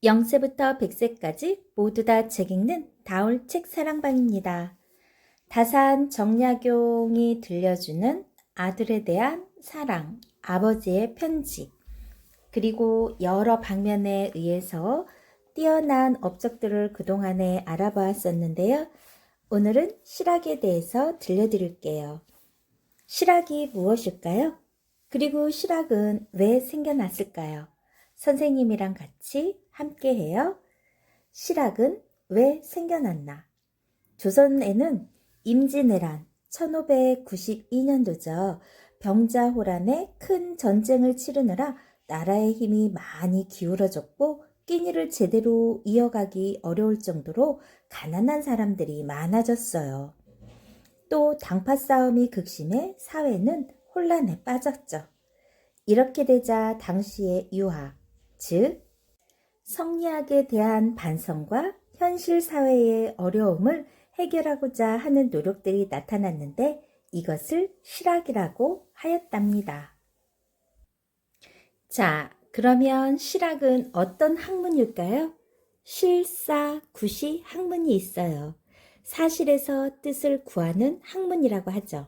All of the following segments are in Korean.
0세부터 100세까지 모두 다 책 읽는 다올 책 사랑방입니다. 다산 정약용이 들려주는 아들에 대한 사랑, 아버지의 편지, 그리고 여러 방면에 의해서 뛰어난 업적들을 그동안에 알아보았었는데요. 오늘은 실학에 대해서 들려드릴게요. 실학이 무엇일까요? 그리고 실학은 왜 생겨났을까요? 선생님이랑 같이 함께해요. 실학은 왜 생겨났나? 조선에는 임진왜란 1592년도죠. 병자호란의 큰 전쟁을 치르느라 나라의 힘이 많이 기울어졌고 끼니를 제대로 이어가기 어려울 정도로 가난한 사람들이 많아졌어요. 또 당파 싸움이 극심해 사회는 혼란에 빠졌죠. 이렇게 되자 당시의 유화, 즉 성리학에 대한 반성과 현실 사회의 어려움을 해결하고자 하는 노력들이 나타났는데 이것을 실학이라고 하였답니다. 자, 그러면 실학은 어떤 학문일까요? 실사구시 학문이 있어요. 사실에서 뜻을 구하는 학문이라고 하죠.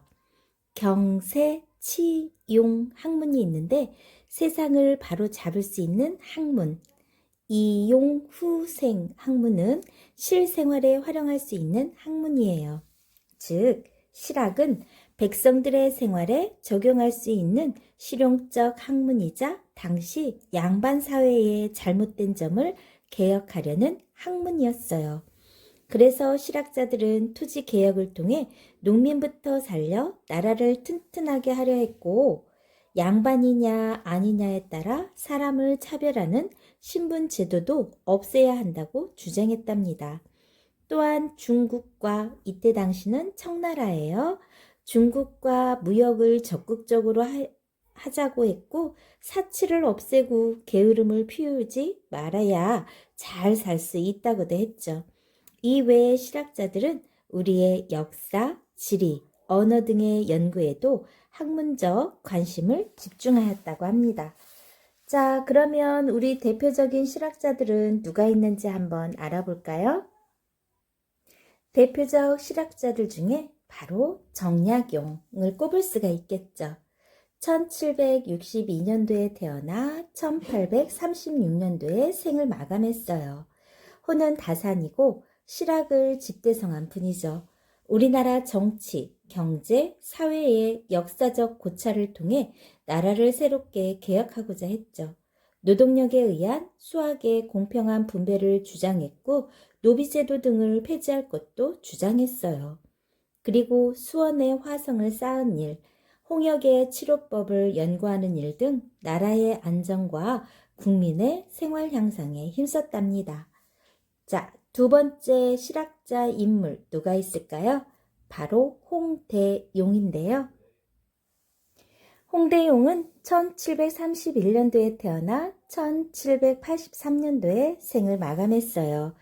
경세, 치, 용 학문이 있는데 세상을 바로 잡을 수 있는 학문, 이용, 후생 학문은 실생활에 활용할 수 있는 학문이에요. 즉, 실학은 백성들의 생활에 적용할 수 있는 실용적 학문이자 당시 양반 사회의 잘못된 점을 개혁하려는 학문이었어요. 그래서 실학자들은 투지 개혁을 통해 농민부터 살려 나라를 튼튼하게 하려 했고, 양반이냐 아니냐에 따라 사람을 차별하는 신분 제도도 없애야 한다고 주장했답니다. 또한 중국과 이때 당시는 청나라예요. 중국과 무역을 적극적으로 하자고 했고 사치를 없애고 게으름을 피우지 말아야 잘 살 수 있다고도 했죠. 이 외에 실학자들은 우리의 역사, 지리, 언어 등의 연구에도 학문적 관심을 집중하였다고 합니다. 자, 그러면 우리 대표적인 실학자들은 누가 있는지 한번 알아볼까요? 대표적 실학자들 중에 바로 정약용을 꼽을 수가 있겠죠. 1762년도에 태어나 1836년도에 생을 마감했어요. 호는 다산이고 실학을 집대성한 분이죠. 우리나라 정치, 경제, 사회의 역사적 고찰을 통해 나라를 새롭게 개혁하고자 했죠. 노동력에 의한 수학의 공평한 분배를 주장했고 노비제도 등을 폐지할 것도 주장했어요. 그리고 수원의 화성을 쌓은 일, 홍역의 치료법을 연구하는 일 등 나라의 안정과 국민의 생활 향상에 힘썼답니다. 자, 두 번째 실학자 인물 누가 있을까요? 바로 홍대용인데요. 홍대용은 1731년도에 태어나 1783년도에 생을 마감했어요.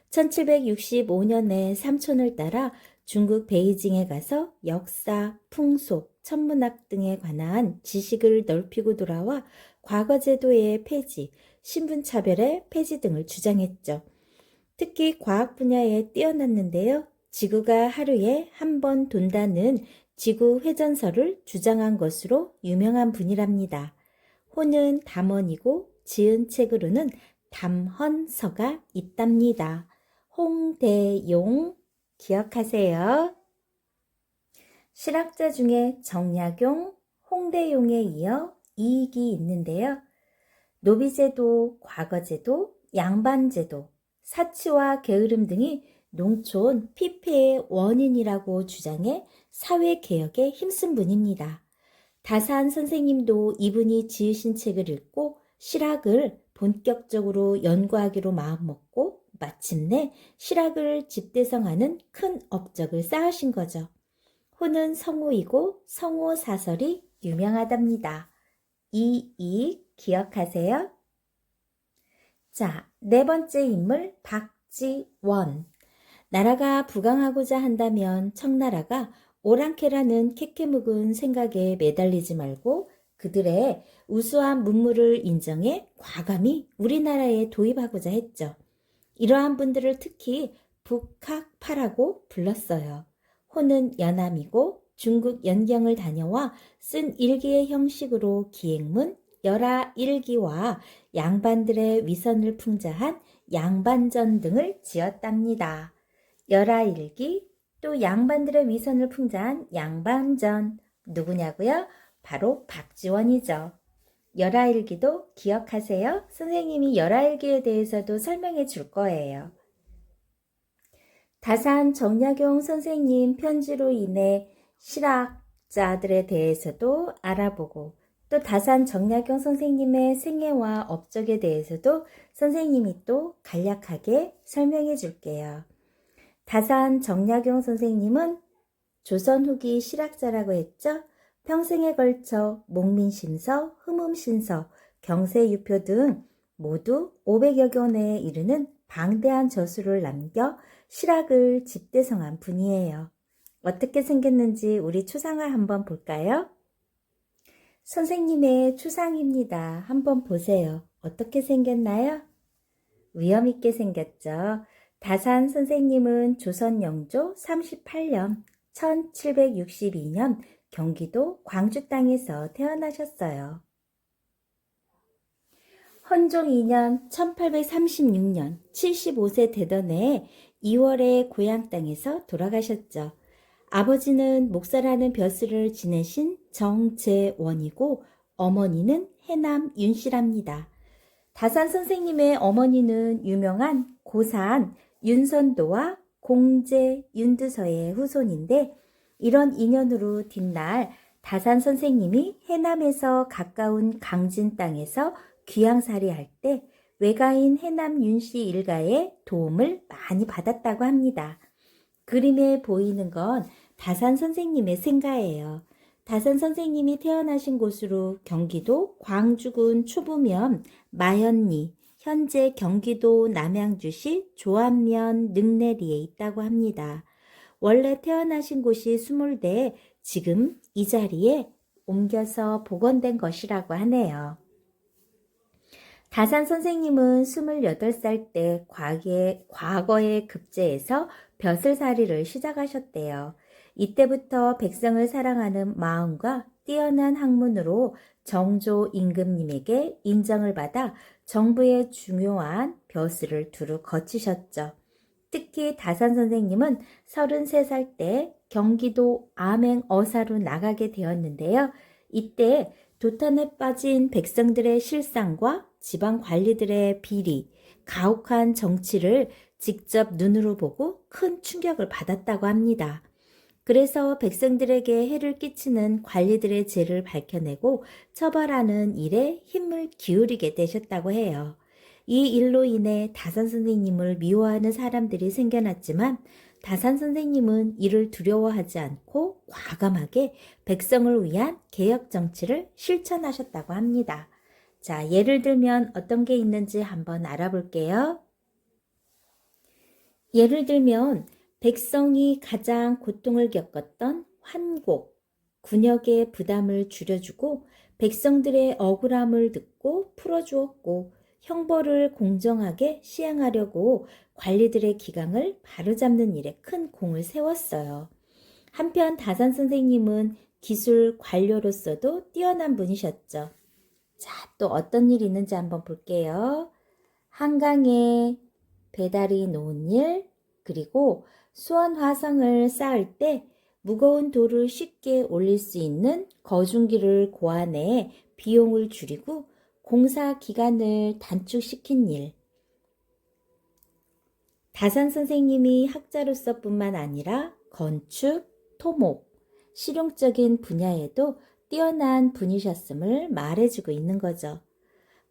1765년에 삼촌을 따라 중국 베이징에 가서 역사, 풍속, 천문학 등에 관한 지식을 넓히고 돌아와 과거제도의 폐지, 신분차별의 폐지 등을 주장했죠. 특히 과학 분야에 뛰어났는데요. 지구가 하루에 한 번 돈다는 지구 회전설을 주장한 것으로 유명한 분이랍니다. 호는 담원이고 지은 책으로는 담헌서가 있답니다. 홍대용 기억하세요. 실학자 중에 정약용, 홍대용에 이어 이익이 있는데요. 노비제도, 과거제도, 양반제도, 사치와 게으름 등이 농촌 피폐의 원인이라고 주장해 사회개혁에 힘쓴 분입니다. 다산 선생님도 이분이 지으신 책을 읽고 실학을 본격적으로 연구하기로 마음먹고 마침내 실학을 집대성하는 큰 업적을 쌓으신 거죠. 호는 성호이고 성호사설이 유명하답니다. 이 기억하세요? 자, 네 번째 인물 박지원. 나라가 부강하고자 한다면 청나라가 오랑캐라는 캐캐묵은 생각에 매달리지 말고 그들의 우수한 문물을 인정해 과감히 우리나라에 도입하고자 했죠. 이러한 분들을 특히 북학파라고 불렀어요. 호는 연암이고 중국 연경을 다녀와 쓴 일기의 형식으로 기행문, 열하일기와 양반들의 위선을 풍자한 양반전 등을 지었답니다. 열하일기, 또 양반들의 위선을 풍자한 양반전. 누구냐고요? 바로 박지원이죠. 열하일기도 기억하세요? 선생님이 열하일기에 대해서도 설명해 줄 거예요. 다산 정약용 선생님 편지로 인해 실학자들에 대해서도 알아보고, 또 다산 정약용 선생님의 생애와 업적에 대해서도 선생님이 또 간략하게 설명해 줄게요. 다산 정약용 선생님은 조선 후기 실학자라고 했죠. 평생에 걸쳐 목민심서, 흠음신서, 경세유표 등 모두 500여 권에 이르는 방대한 저수를 남겨 실학을 집대성한 분이에요. 어떻게 생겼는지 우리 추상을 한번 볼까요? 선생님의 추상입니다. 한번 보세요. 어떻게 생겼나요? 위엄있게 생겼죠. 다산 선생님은 조선 영조 38년 1762년 경기도 광주 땅에서 태어나셨어요. 헌종 2년 1836년 75세 되던 해에 2월에 고향 땅에서 돌아가셨죠. 아버지는 목사라는 벼슬을 지내신 정재원이고 어머니는 해남 윤씨랍니다. 다산 선생님의 어머니는 유명한 고산 윤선도와 공제 윤두서의 후손인데, 이런 인연으로 뒷날 다산 선생님이 해남에서 가까운 강진 땅에서 귀향살이 할 때 외가인 해남 윤씨 일가의 도움을 많이 받았다고 합니다. 그림에 보이는 건 다산 선생님의 생가예요. 다산 선생님이 태어나신 곳으로 경기도 광주군 초부면 마현리, 현재 경기도 남양주시 조안면 능내리에 있다고 합니다. 원래 태어나신 곳이 스물대, 지금 이 자리에 옮겨서 복원된 것이라고 하네요. 다산 선생님은 28살 때 과거의 급제에서 벼슬살이를 시작하셨대요. 이때부터 백성을 사랑하는 마음과 뛰어난 학문으로 정조 임금님에게 인정을 받아 정부의 중요한 벼슬을 두루 거치셨죠. 특히 다산 선생님은 33살 때 경기도 암행어사로 나가게 되었는데요. 이때 도탄에 빠진 백성들의 실상과 지방 관리들의 비리, 가혹한 정치를 직접 눈으로 보고 큰 충격을 받았다고 합니다. 그래서 백성들에게 해를 끼치는 관리들의 죄를 밝혀내고 처벌하는 일에 힘을 기울이게 되셨다고 해요. 이 일로 인해 다산 선생님을 미워하는 사람들이 생겨났지만 다산 선생님은 이를 두려워하지 않고 과감하게 백성을 위한 개혁 정치를 실천하셨다고 합니다. 자, 예를 들면 어떤 게 있는지 한번 알아볼게요. 예를 들면 백성이 가장 고통을 겪었던 환곡, 군역의 부담을 줄여주고 백성들의 억울함을 듣고 풀어주었고, 형벌을 공정하게 시행하려고 관리들의 기강을 바로잡는 일에 큰 공을 세웠어요. 한편 다산 선생님은 기술 관료로서도 뛰어난 분이셨죠. 자, 또 어떤 일이 있는지 한번 볼게요. 한강에 배달이 놓은 일, 그리고 수원 화성을 쌓을 때 무거운 돌을 쉽게 올릴 수 있는 거중기를 고안해 비용을 줄이고 공사 기간을 단축시킨 일. 다산 선생님이 학자로서 뿐만 아니라 건축, 토목, 실용적인 분야에도 뛰어난 분이셨음을 말해주고 있는 거죠.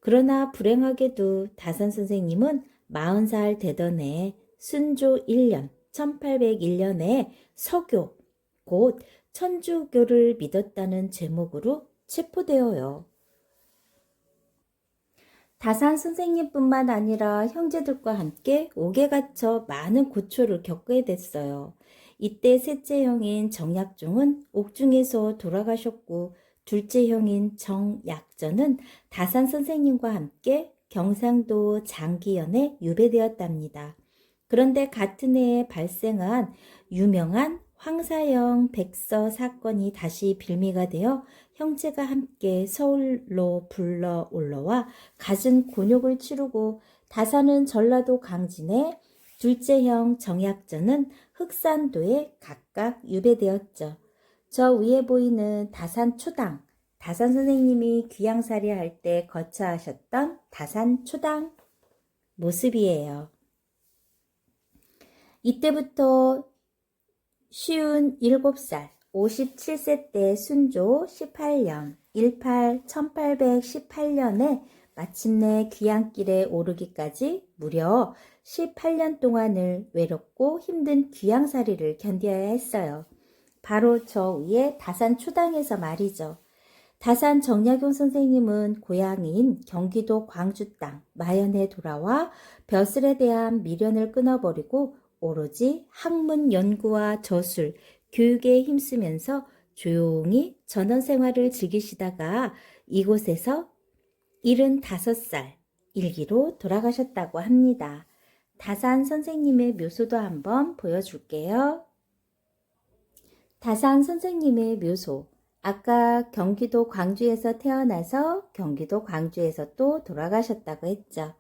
그러나 불행하게도 다산 선생님은 40살 되던 해 순조 1년 1801년에 서교, 곧 천주교를 믿었다는 제목으로 체포되어요. 다산 선생님뿐만 아니라 형제들과 함께 옥에 갇혀 많은 고초를 겪게 됐어요. 이때 셋째 형인 정약종은 옥중에서 돌아가셨고 둘째 형인 정약전은 다산 선생님과 함께 경상도 장기연에 유배되었답니다. 그런데 같은 해에 발생한 유명한 황사영 백서 사건이 다시 빌미가 되어 형제가 함께 서울로 불러 올라와 갖은 곤욕을 치르고 다산은 전라도 강진에, 둘째 형 정약전은 흑산도에 각각 유배되었죠. 저 위에 보이는 다산 초당, 다산 선생님이 귀향살이 할 때 거처하셨던 다산 초당 모습이에요. 이때부터 57살, 57세 때 순조 18년, 1818년에 마침내 귀향길에 오르기까지 무려 18년 동안을 외롭고 힘든 귀향살이를 견뎌야 했어요. 바로 저 위에 다산 초당에서 말이죠. 다산 정약용 선생님은 고향인 경기도 광주 땅 마연에 돌아와 벼슬에 대한 미련을 끊어버리고 오로지 학문 연구와 저술, 교육에 힘쓰면서 조용히 전원 생활을 즐기시다가 이곳에서 75살 일기로 돌아가셨다고 합니다. 다산 선생님의 묘소도 한번 보여줄게요. 다산 선생님의 묘소. 아까 경기도 광주에서 태어나서 경기도 광주에서 또 돌아가셨다고 했죠.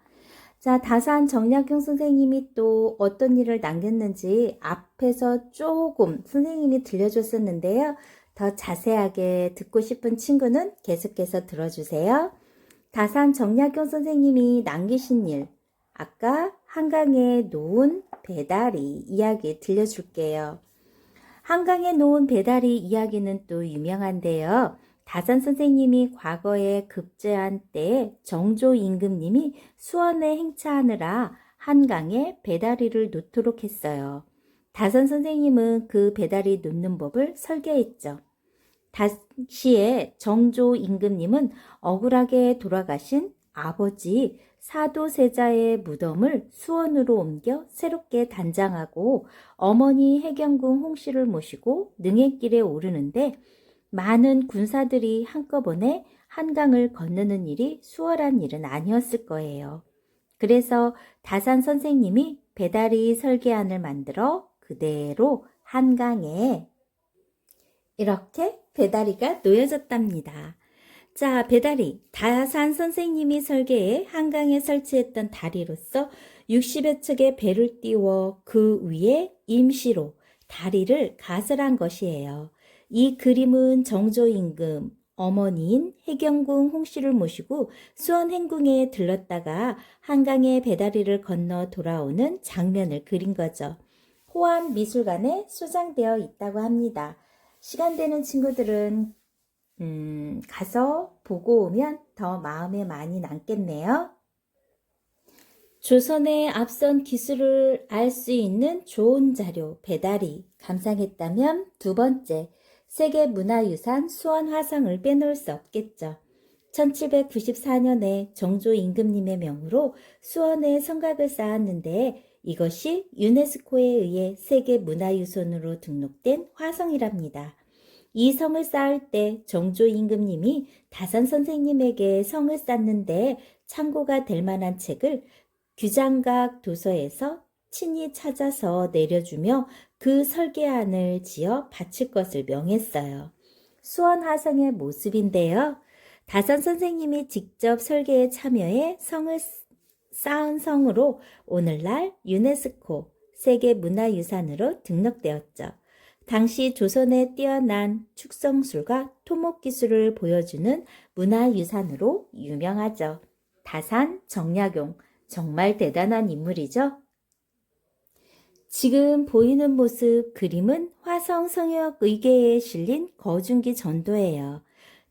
자, 다산 정약용 선생님이 또 어떤 일을 남겼는지 앞에서 조금 선생님이 들려줬었는데요. 더 자세하게 듣고 싶은 친구는 계속해서 들어주세요. 다산 정약용 선생님이 남기신 일, 아까 한강에 놓은 배다리 이야기 들려줄게요. 한강에 놓은 배다리 이야기는 또 유명한데요. 다산 선생님이 과거에 급제한 때에 정조 임금님이 수원에 행차하느라 한강에 배다리를 놓도록 했어요. 다산 선생님은 그 배다리 놓는 법을 설계했죠. 당시에 정조 임금님은 억울하게 돌아가신 아버지 사도세자의 무덤을 수원으로 옮겨 새롭게 단장하고 어머니 해경궁 홍씨를 모시고 능해길에 오르는데 많은 군사들이 한꺼번에 한강을 건너는 일이 수월한 일은 아니었을 거예요. 그래서 다산 선생님이 배다리 설계안을 만들어 그대로 한강에 이렇게 배다리가 놓여졌답니다. 자, 배다리. 다산 선생님이 설계해 한강에 설치했던 다리로서 60여 척의 배를 띄워 그 위에 임시로 다리를 가설한 것이에요. 이 그림은 정조 임금 어머니인 해경궁 홍씨를 모시고 수원 행궁에 들렀다가 한강에 배다리를 건너 돌아오는 장면을 그린 거죠. 호암미술관에 소장되어 있다고 합니다. 시간 되는 친구들은 가서 보고 오면 더 마음에 많이 남겠네요. 조선의 앞선 기술을 알 수 있는 좋은 자료, 배다리 감상했다면 두 번째, 세계문화유산 수원 화성을 빼놓을 수 없겠죠. 1794년에 정조 임금님의 명으로 수원에 성곽을 쌓았는데 이것이 유네스코에 의해 세계문화유산으로 등록된 화성이랍니다. 이 성을 쌓을 때 정조 임금님이 다산 선생님에게 성을 쌓는데 참고가 될 만한 책을 규장각 도서에서 친히 찾아서 내려주며 그 설계안을 지어 바칠 것을 명했어요. 수원 화성의 모습인데요. 다산 선생님이 직접 설계에 참여해 성을 쌓은 성으로 오늘날 유네스코 세계문화유산으로 등록되었죠. 당시 조선의 뛰어난 축성술과 토목기술을 보여주는 문화유산으로 유명하죠. 다산 정약용, 정말 대단한 인물이죠. 지금 보이는 모습 그림은 화성 성역 의궤에 실린 거중기 전도예요.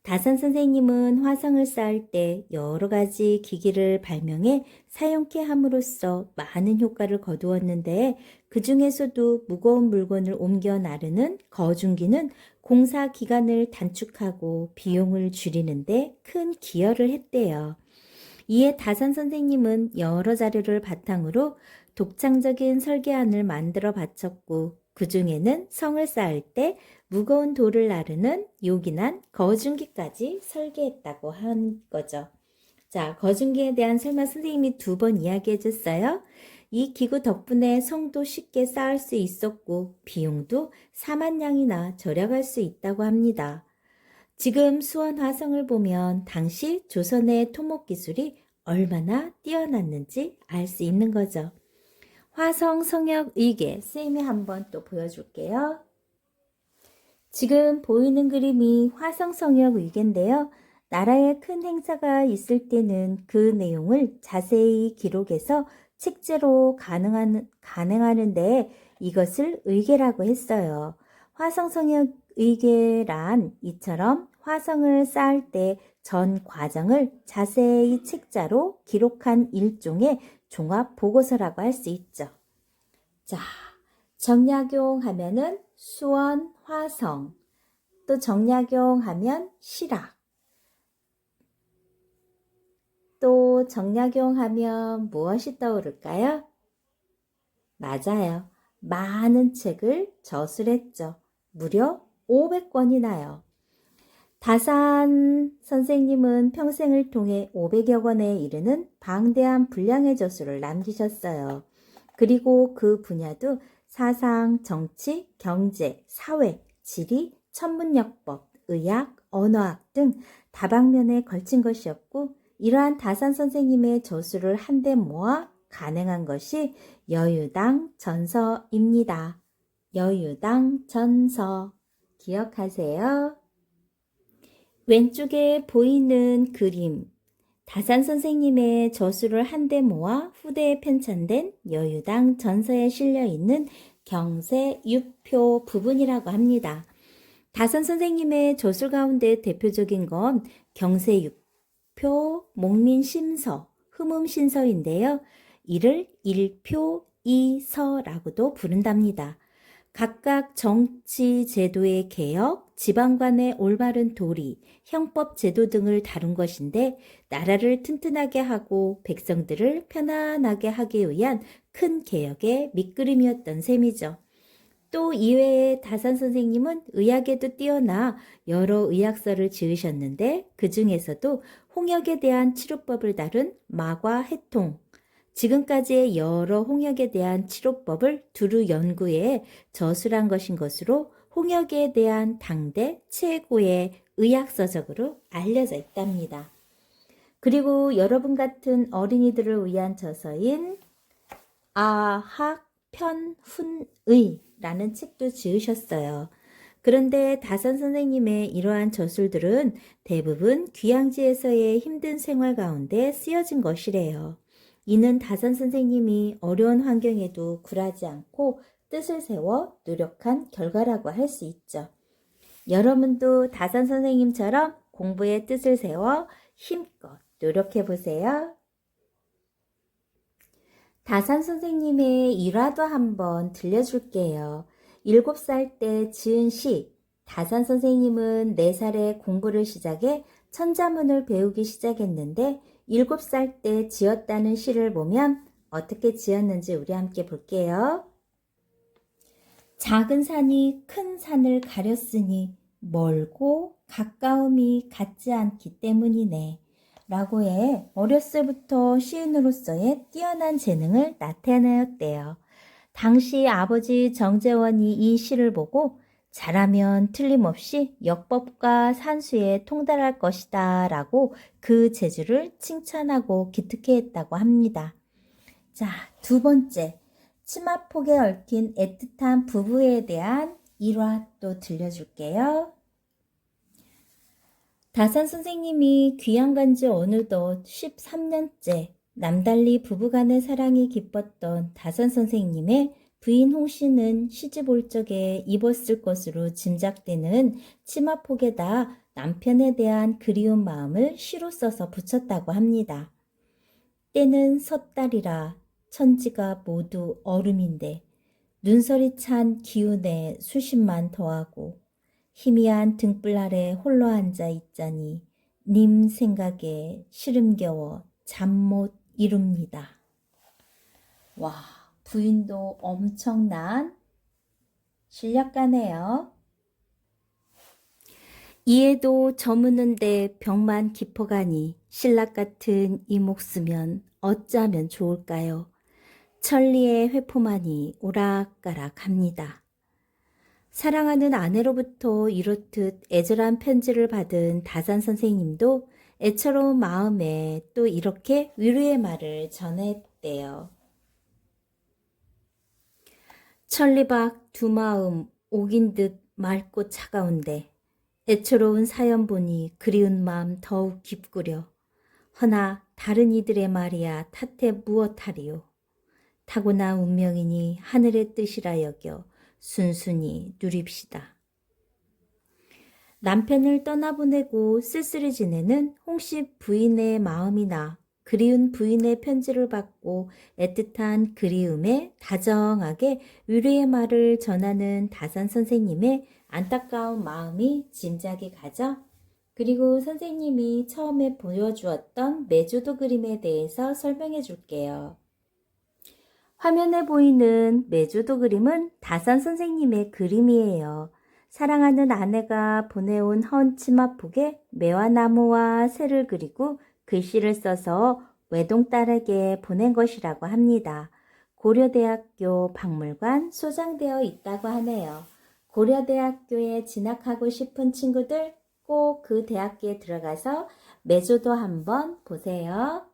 다산 선생님은 화성을 쌓을 때 여러 가지 기기를 발명해 사용케 함으로써 많은 효과를 거두었는데 그 중에서도 무거운 물건을 옮겨 나르는 거중기는 공사 기간을 단축하고 비용을 줄이는데 큰 기여를 했대요. 이에 다산 선생님은 여러 자료를 바탕으로 독창적인 설계안을 만들어 바쳤고 그 중에는 성을 쌓을 때 무거운 돌을 나르는 요긴한 거중기까지 설계했다고 한 거죠. 자, 거중기에 대한 설명 선생님이 2번 이야기해 줬어요. 이 기구 덕분에 성도 쉽게 쌓을 수 있었고 비용도 4만 냥이나 절약할 수 있다고 합니다. 지금 수원 화성을 보면 당시 조선의 토목 기술이 얼마나 뛰어났는지 알 수 있는 거죠. 화성 성역 의계 쌤이 한번 또 보여줄게요. 지금 보이는 그림이 화성 성역 의계인데요. 나라에 큰 행사가 있을 때는 그 내용을 자세히 기록해서 책제로 간행하는데 이것을 의계라고 했어요. 화성 성역 의계란 이처럼 화성을 쌓을 때 전 과정을 자세히 책자로 기록한 일종의 종합 보고서라고 할 수 있죠. 자, 정약용 하면은 수원, 화성, 또 정약용 하면 실학, 또 정약용 하면 무엇이 떠오를까요? 맞아요. 많은 책을 저술했죠. 무려 500권이나요. 다산 선생님은 평생을 통해 500여 권에 이르는 방대한 분량의 저술을 남기셨어요. 그리고 그 분야도 사상, 정치, 경제, 사회, 지리, 천문역법, 의학, 언어학 등 다방면에 걸친 것이었고 이러한 다산 선생님의 저술을 한데 모아 간행한 것이 여유당 전서입니다. 여유당 전서 기억하세요? 왼쪽에 보이는 그림, 다산 선생님의 저술을 한데 모아 후대에 편찬된 여유당 전서에 실려 있는 경세 유표 부분이라고 합니다. 다산 선생님의 저술 가운데 대표적인 건 경세 유표, 목민심서, 흠음신서인데요. 이를 일표이서라고도 부른답니다. 각각 정치 제도의 개혁, 지방관의 올바른 도리, 형법 제도 등을 다룬 것인데 나라를 튼튼하게 하고 백성들을 편안하게 하기 위한 큰 개혁의 밑그림이었던 셈이죠. 또 이외에 다산 선생님은 의학에도 뛰어나 여러 의학서를 지으셨는데 그 중에서도 홍역에 대한 치료법을 다룬 마과 해통, 지금까지의 여러 홍역에 대한 치료법을 두루 연구해 저술한 것인 것으로 홍역에 대한 당대 최고의 의학서적으로 알려져 있답니다. 그리고 여러분 같은 어린이들을 위한 저서인 아학편훈의라는 책도 지으셨어요. 그런데 다산 선생님의 이러한 저술들은 대부분 귀양지에서의 힘든 생활 가운데 쓰여진 것이래요. 이는 다산 선생님이 어려운 환경에도 굴하지 않고 뜻을 세워 노력한 결과라고 할 수 있죠. 여러분도 다산 선생님처럼 공부에 뜻을 세워 힘껏 노력해 보세요. 다산 선생님의 일화도 한번 들려줄게요. 7살 때 지은 시, 다산 선생님은 4살에 공부를 시작해 천자문을 배우기 시작했는데 7살 때 지었다는 시를 보면 어떻게 지었는지 우리 함께 볼게요. 작은 산이 큰 산을 가렸으니 멀고 가까움이 같지 않기 때문이네. 라고 해 어렸을 때부터 시인으로서의 뛰어난 재능을 나타내었대요. 당시 아버지 정재원이 이 시를 보고 잘하면 틀림없이 역법과 산수에 통달할 것이다 라고 그 재주를 칭찬하고 기특해 했다고 합니다. 자, 2번째, 치마폭에 얽힌 애틋한 부부에 대한 일화 또 들려줄게요. 다산 선생님이 귀양 간 지 어느덧 13년째 남달리 부부간의 사랑이 깊었던 다산 선생님의 부인 홍씨는 시집 올 적에 입었을 것으로 짐작되는 치마폭에다 남편에 대한 그리운 마음을 시로 써서 붙였다고 합니다. 때는 섣달이라 천지가 모두 얼음인데 눈설이 찬 기운에 수십만 더하고 희미한 등불 아래 홀로 앉아 있자니 님 생각에 시름겨워 잠 못 이룹니다. 와, 부인도 엄청난 실력가네요. 이에도 저무는데 벽만 깊어가니 신락 같은 이 목수면 어쩌면 좋을까요? 천리의 회포만이 오락가락합니다. 사랑하는 아내로부터 이렇듯 애절한 편지를 받은 다산 선생님도 애처로운 마음에 또 이렇게 위로의 말을 전했대요. 천리박 두 마음 옥인 듯 맑고 차가운데 애처로운 사연 보니 그리운 마음 더욱 깊구려. 허나 다른 이들의 말이야 탓해 무엇하리요. 타고난 운명이니 하늘의 뜻이라 여겨 순순히 누립시다. 남편을 떠나보내고 쓸쓸히 지내는 홍씨 부인의 마음이나 그리운 부인의 편지를 받고 애틋한 그리움에 다정하게 위로의 말을 전하는 다산 선생님의 안타까운 마음이 짐작이 가죠. 그리고 선생님이 처음에 보여주었던 메조도 그림에 대해서 설명해 줄게요. 화면에 보이는 메조도 그림은 다산 선생님의 그림이에요. 사랑하는 아내가 보내온 헌 치마폭에 매화 나무와 새를 그리고 글씨를 써서 외동딸에게 보낸 것이라고 합니다. 고려대학교 박물관 소장되어 있다고 하네요. 고려대학교에 진학하고 싶은 친구들 꼭 그 대학교에 들어가서 메조도 한번 보세요.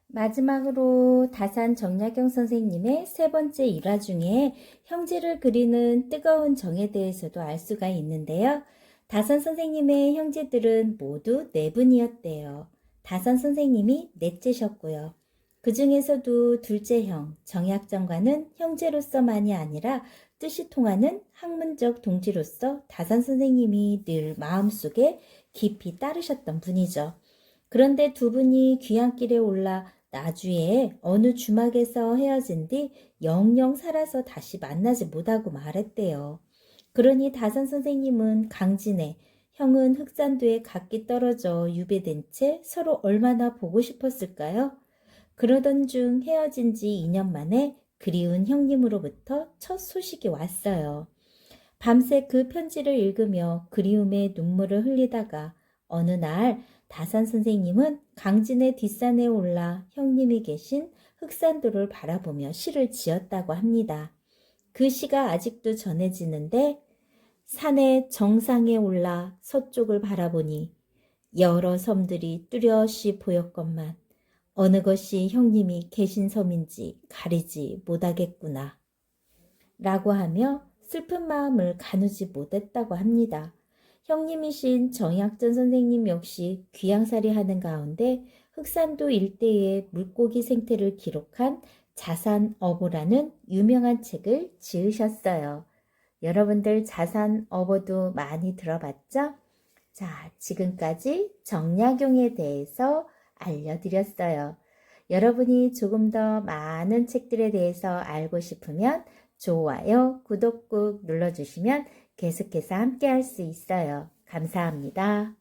마지막으로 다산 정약용 선생님의 세 번째 일화 중에 형제를 그리는 뜨거운 정에 대해서도 알 수가 있는데요. 다산 선생님의 형제들은 모두 네 분이었대요. 다산 선생님이 넷째셨고요. 그 중에서도 둘째 형 정약정과는 형제로서만이 아니라 뜻이 통하는 학문적 동지로서 다산 선생님이 늘 마음속에 깊이 따르셨던 분이죠. 그런데 두 분이 귀향길에 올라 나주에 어느 주막에서 헤어진 뒤 영영 살아서 다시 만나지 못하고 말했대요. 그러니 다산 선생님은 강진에, 형은 흑산도에 각기 떨어져 유배된 채 서로 얼마나 보고 싶었을까요? 그러던 중 헤어진 지 2년 만에 그리운 형님으로부터 첫 소식이 왔어요. 밤새 그 편지를 읽으며 그리움의 눈물을 흘리다가 어느 날 다산 선생님은 강진의 뒷산에 올라 형님이 계신 흑산도를 바라보며 시를 지었다고 합니다. 그 시가 아직도 전해지는데 산의 정상에 올라 서쪽을 바라보니 여러 섬들이 뚜렷이 보였건만 어느 것이 형님이 계신 섬인지 가리지 못하겠구나 라고 하며 슬픈 마음을 가누지 못했다고 합니다. 형님이신 정약전 선생님 역시 귀향살이 하는 가운데 흑산도 일대의 물고기 생태를 기록한 자산어보라는 유명한 책을 지으셨어요. 여러분들 자산어보도 많이 들어봤죠? 자, 지금까지 정약용에 대해서 알려드렸어요. 여러분이 조금 더 많은 책들에 대해서 알고 싶으면 좋아요, 구독 꾹 눌러주시면 계속해서 함께 할 수 있어요. 감사합니다.